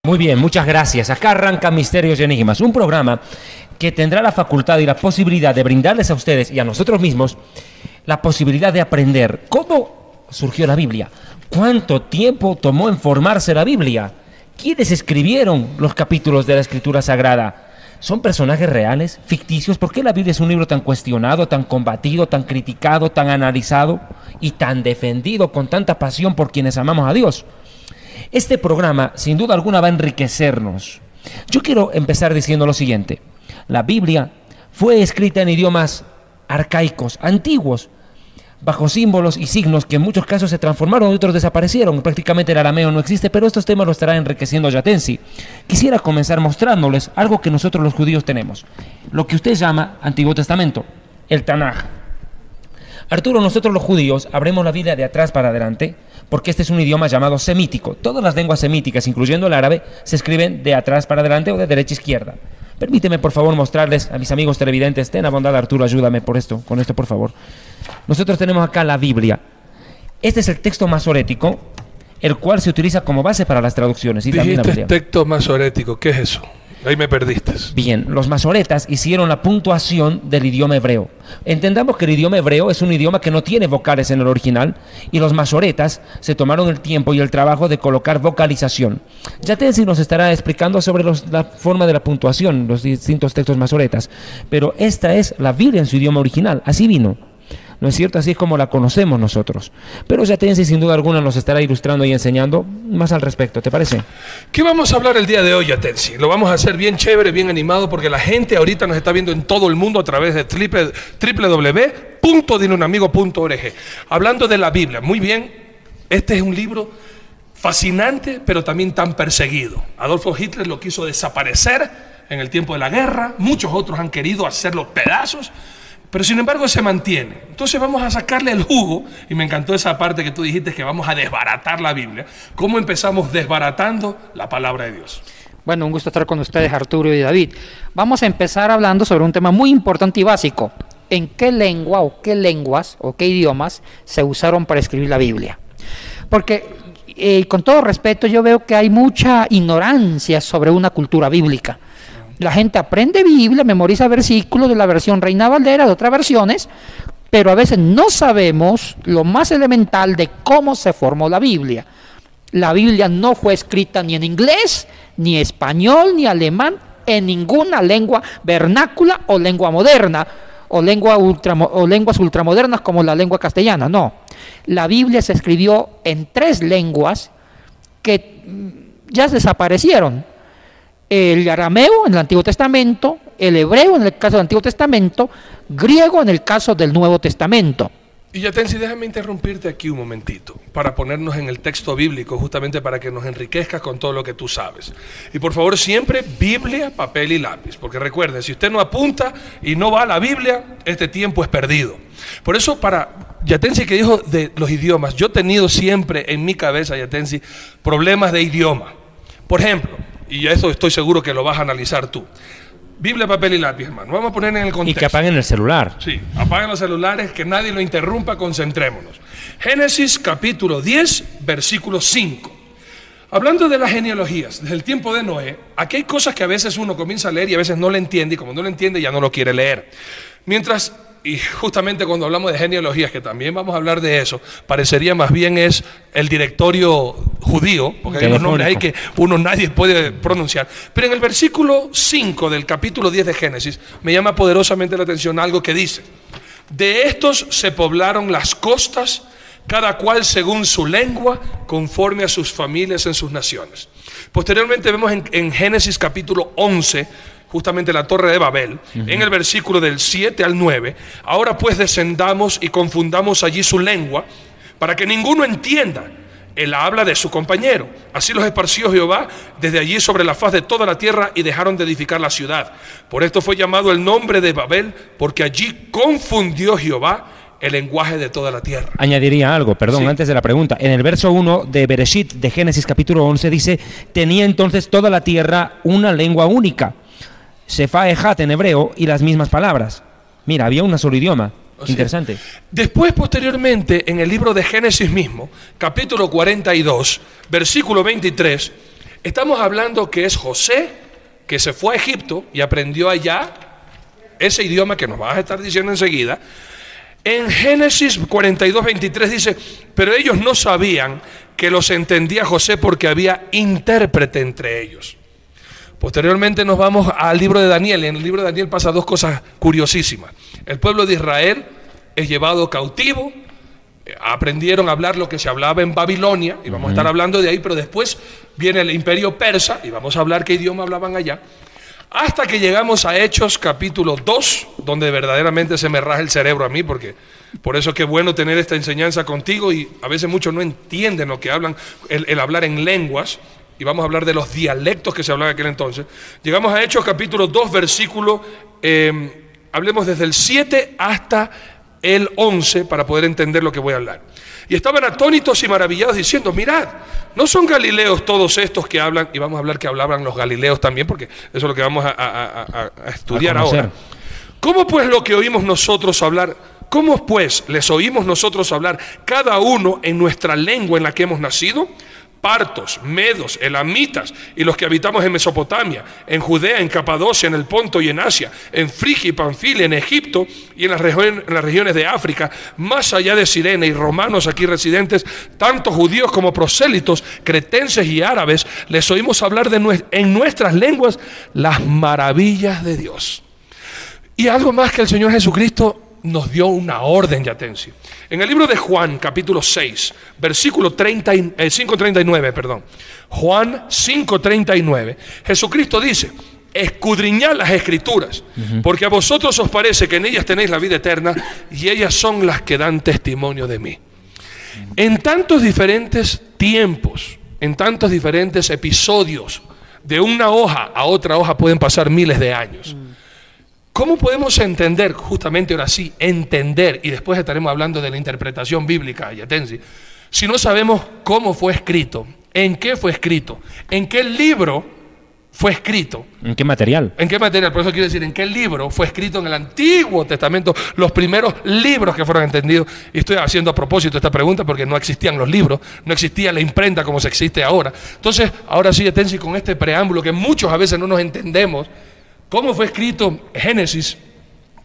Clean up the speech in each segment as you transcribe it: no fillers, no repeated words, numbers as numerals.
Muy bien, muchas gracias. Acá arranca Misterios y Enigmas, un programa que tendrá la facultad y la posibilidad de brindarles a ustedes y a nosotros mismos la posibilidad de aprender cómo surgió la Biblia, cuánto tiempo tomó en formarse la Biblia, quiénes escribieron los capítulos de la Escritura Sagrada. ¿Son personajes reales, ficticios? ¿Por qué la Biblia es un libro tan cuestionado, tan combatido, tan criticado, tan analizado y tan defendido con tanta pasión por quienes amamos a Dios? Este programa, sin duda alguna, va a enriquecernos. Yo quiero empezar diciendo lo siguiente. La Biblia fue escrita en idiomas arcaicos, antiguos, bajo símbolos y signos que en muchos casos se transformaron y otros desaparecieron. Prácticamente el arameo no existe, pero estos temas los estará enriqueciendo Yatensi. Quisiera comenzar mostrándoles algo que nosotros los judíos tenemos, lo que usted llama Antiguo Testamento, el Tanaj. Arturo, nosotros los judíos abrimos la Biblia de atrás para adelante porque este es un idioma llamado semítico. Todas las lenguas semíticas, incluyendo el árabe, se escriben de atrás para adelante o de derecha a izquierda. Permíteme, por favor, mostrarles a mis amigos televidentes. Ten la bondad, Arturo, ayúdame con esto, por favor. Nosotros tenemos acá la Biblia. Este es el texto masorético, el cual se utiliza como base para las traducciones. Dijiste texto masorético, ¿qué es eso? Ahí me perdiste. Bien, los masoretas hicieron la puntuación del idioma hebreo. Entendamos que el idioma hebreo es un idioma que no tiene vocales en el original y los masoretas se tomaron el tiempo y el trabajo de colocar vocalización. Yatensi nos estará explicando sobre la forma de la puntuación, los distintos textos masoretas, pero esta es la Biblia en su idioma original, así vino. ¿No es cierto? Así es como la conocemos nosotros. Pero Yatensi sin duda alguna nos estará ilustrando y enseñando más al respecto, ¿te parece? ¿Qué vamos a hablar el día de hoy, Yatensi? Lo vamos a hacer bien chévere, bien animado, porque la gente ahorita nos está viendo en todo el mundo a través de www.dileunamigo.org. Hablando de la Biblia, muy bien, este es un libro fascinante, pero también tan perseguido. Adolfo Hitler lo quiso desaparecer en el tiempo de la guerra, muchos otros han querido hacerlo pedazos, pero sin embargo se mantiene. Entonces vamos a sacarle el jugo, y me encantó esa parte que tú dijiste, que vamos a desbaratar la Biblia. ¿Cómo empezamos desbaratando la palabra de Dios? Bueno, un gusto estar con ustedes, Arturo y David. Vamos a empezar hablando sobre un tema muy importante y básico. ¿En qué lengua o qué lenguas o qué idiomas se usaron para escribir la Biblia? Porque, con todo respeto, yo veo que hay mucha ignorancia sobre una cultura bíblica. La gente aprende Biblia, memoriza versículos de la versión Reina Valera, de otras versiones, pero a veces no sabemos lo más elemental de cómo se formó la Biblia. La Biblia no fue escrita ni en inglés, ni español, ni alemán, en ninguna lengua vernácula o lengua moderna, o lenguas ultramodernas como la lengua castellana, no. La Biblia se escribió en 3 lenguas que ya desaparecieron. El arameo en el Antiguo Testamento, el hebreo en el caso del Antiguo Testamento, griego en el caso del Nuevo Testamento. Y Yatensi, déjame interrumpirte aquí un momentito para ponernos en el texto bíblico, justamente para que nos enriquezcas con todo lo que tú sabes. Y por favor, siempre Biblia, papel y lápiz, porque recuerden, si usted no apunta y no va a la Biblia, este tiempo es perdido. Por eso, para Yatensi, que dijo de los idiomas, yo he tenido siempre en mi cabeza, Yatensi, problemas de idioma. Por ejemplo, y eso estoy seguro que lo vas a analizar tú. Biblia, papel y lápiz, hermano. Vamos a poner en el contexto. Y que apaguen el celular. Sí, apaguen los celulares, que nadie lo interrumpa, concentrémonos. Génesis capítulo 10, versículo 5. Hablando de las genealogías, desde el tiempo de Noé, aquí hay cosas que a veces uno comienza a leer y a veces no le entiende, y como no le entiende ya no lo quiere leer. Mientras, y justamente cuando hablamos de genealogías, que también vamos a hablar de eso, parecería más bien es el directorio judío, porque hay unos nombres ahí que nadie puede pronunciar. Pero en el versículo 5 del capítulo 10 de Génesis, me llama poderosamente la atención algo que dice: de estos se poblaron las costas, cada cual según su lengua, conforme a sus familias en sus naciones. Posteriormente vemos en Génesis capítulo 11, justamente la Torre de Babel, en el versículo del 7 al 9, ahora pues descendamos y confundamos allí su lengua, para que ninguno entienda el habla de su compañero. Así los esparció Jehová desde allí sobre la faz de toda la tierra, y dejaron de edificar la ciudad. Por esto fue llamado el nombre de Babel, porque allí confundió Jehová el lenguaje de toda la tierra. Añadiría algo, perdón, sí, antes de la pregunta. En el verso 1 de Bereshit, de Génesis capítulo 11, dice: tenía entonces toda la tierra una lengua única, Sefa Ejat en hebreo, y las mismas palabras. Mira, había un solo idioma. Interesante. Después, posteriormente, en el libro de Génesis mismo, capítulo 42, versículo 23, Estamos hablando que es José que se fue a Egipto y aprendió allá ese idioma que nos vas a estar diciendo enseguida. En Génesis 42, 23 dice, pero ellos no sabían que los entendía José porque había intérprete entre ellos. Posteriormente nos vamos al libro de Daniel. En el libro de Daniel pasa dos cosas curiosísimas. El pueblo de Israel es llevado cautivo, aprendieron a hablar lo que se hablaba en Babilonia, y vamos a estar hablando de ahí, pero después viene el imperio persa, y vamos a hablar qué idioma hablaban allá, hasta que llegamos a Hechos capítulo 2, donde verdaderamente se me raja el cerebro a mí, porque por eso es que es bueno tener esta enseñanza contigo, y a veces muchos no entienden lo que hablan, el hablar en lenguas, y vamos a hablar de los dialectos que se hablaban en aquel entonces. Llegamos a Hechos capítulo 2, versículo, hablemos desde el 7 hasta el 11 para poder entender lo que voy a hablar. Y estaban atónitos y maravillados diciendo, mirad, ¿no son galileos todos estos que hablan? Y vamos a hablar que hablaban los galileos también, porque eso es lo que vamos a estudiar ahora. ¿Cómo pues lo que oímos nosotros hablar? ¿Cómo pues les oímos nosotros hablar cada uno en nuestra lengua en la que hemos nacido? Partos, medos, elamitas y los que habitamos en Mesopotamia, en Judea, en Capadocia, en el Ponto y en Asia, en Frigia y Panfilia, en Egipto y en las regiones de África, más allá de Cirene, y romanos aquí residentes, tanto judíos como prosélitos, cretenses y árabes, les oímos hablar en nuestras lenguas las maravillas de Dios. Y algo más que el Señor Jesucristo nos dio una orden, Yatensi. En el libro de Juan, capítulo 6, versículo 5:39, perdón. Juan 5:39. Jesucristo dice, escudriñad las Escrituras, porque a vosotros os parece que en ellas tenéis la vida eterna, y ellas son las que dan testimonio de mí. En tantos diferentes tiempos, en tantos diferentes episodios, de una hoja a otra hoja pueden pasar miles de años. ¿Cómo podemos entender, justamente ahora sí, entender, y después estaremos hablando de la interpretación bíblica, Yatensi, si no sabemos cómo fue escrito, en qué fue escrito, en qué libro fue escrito? ¿En qué material? ¿En qué material? Por eso quiero decir, ¿en qué libro fue escrito en el Antiguo Testamento? Los primeros libros que fueron entendidos. Y estoy haciendo a propósito esta pregunta porque no existían los libros, no existía la imprenta como se existe ahora. Entonces, ahora sí, Yatensi, con este preámbulo que muchos a veces no nos entendemos, ¿cómo fue escrito Génesis?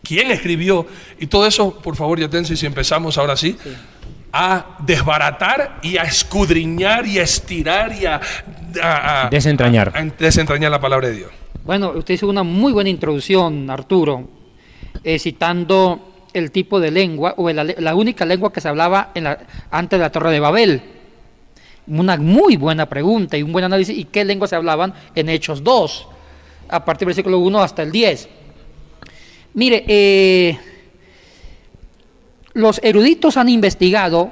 ¿Quién escribió? Y todo eso, por favor, Yatensi, si empezamos ahora sí, a desbaratar y a escudriñar y a estirar y a desentrañar. A desentrañar la palabra de Dios. Bueno, usted hizo una muy buena introducción, Arturo, citando el tipo de lengua, o la única lengua que se hablaba antes de la Torre de Babel. Una muy buena pregunta y un buen análisis. ¿Y qué lenguas se hablaban en Hechos 2? A partir del versículo 1 hasta el 10. Mire, los eruditos han investigado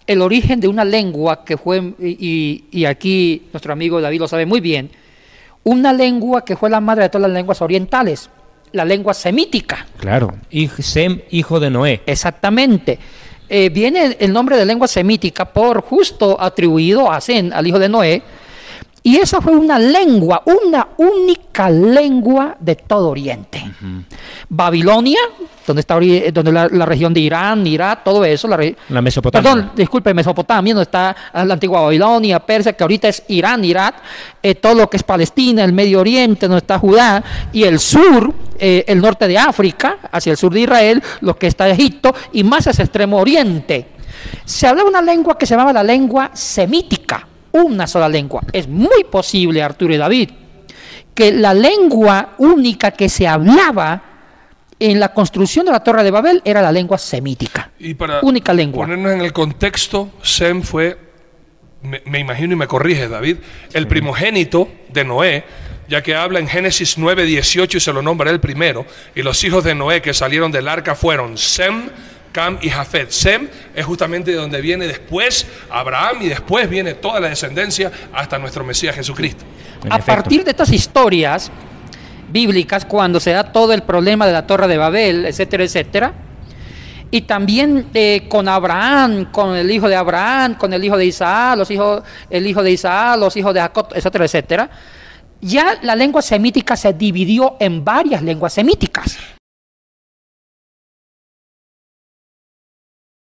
el origen de una lengua que fue, y aquí nuestro amigo David lo sabe muy bien, una lengua que fue la madre de todas las lenguas orientales, la lengua semítica. Claro, Sem, hijo de Noé. Exactamente. Viene el nombre de lengua semítica por justo atribuido a Sem, al hijo de Noé. Y esa fue una lengua, una única lengua de todo Oriente. Babilonia, donde está la región de Irán, Irak, todo eso. La Mesopotamia. Perdón, disculpe, Mesopotamia, donde está la antigua Babilonia, Persia, que ahorita es Irán, Irak, todo lo que es Palestina, el Medio Oriente, donde está Judá, y el sur, el norte de África, hacia el sur de Israel, lo que está Egipto, y más hacia el extremo oriente. Se hablaba una lengua que se llamaba la lengua semítica. Una sola lengua. Es muy posible, Arturo y David, que la lengua única que se hablaba en la construcción de la Torre de Babel era la lengua semítica. Y para única lengua. Ponernos en el contexto, Sem fue, me imagino y me corrige David, el primogénito de Noé, ya que habla en Génesis 9:18 y se lo nombra el primero, y los hijos de Noé que salieron del arca fueron Sem, Cam y Jafet. Sem es justamente de donde viene después Abraham, y después viene toda la descendencia hasta nuestro Mesías Jesucristo. A partir de estas historias bíblicas, cuando se da todo el problema de la Torre de Babel, etcétera, etcétera, y también con Abraham, con el hijo de Abraham, con el hijo de Isaac, el hijo de Isaac, los hijos de Jacob, etcétera, etcétera, ya la lengua semítica se dividió en varias lenguas semíticas.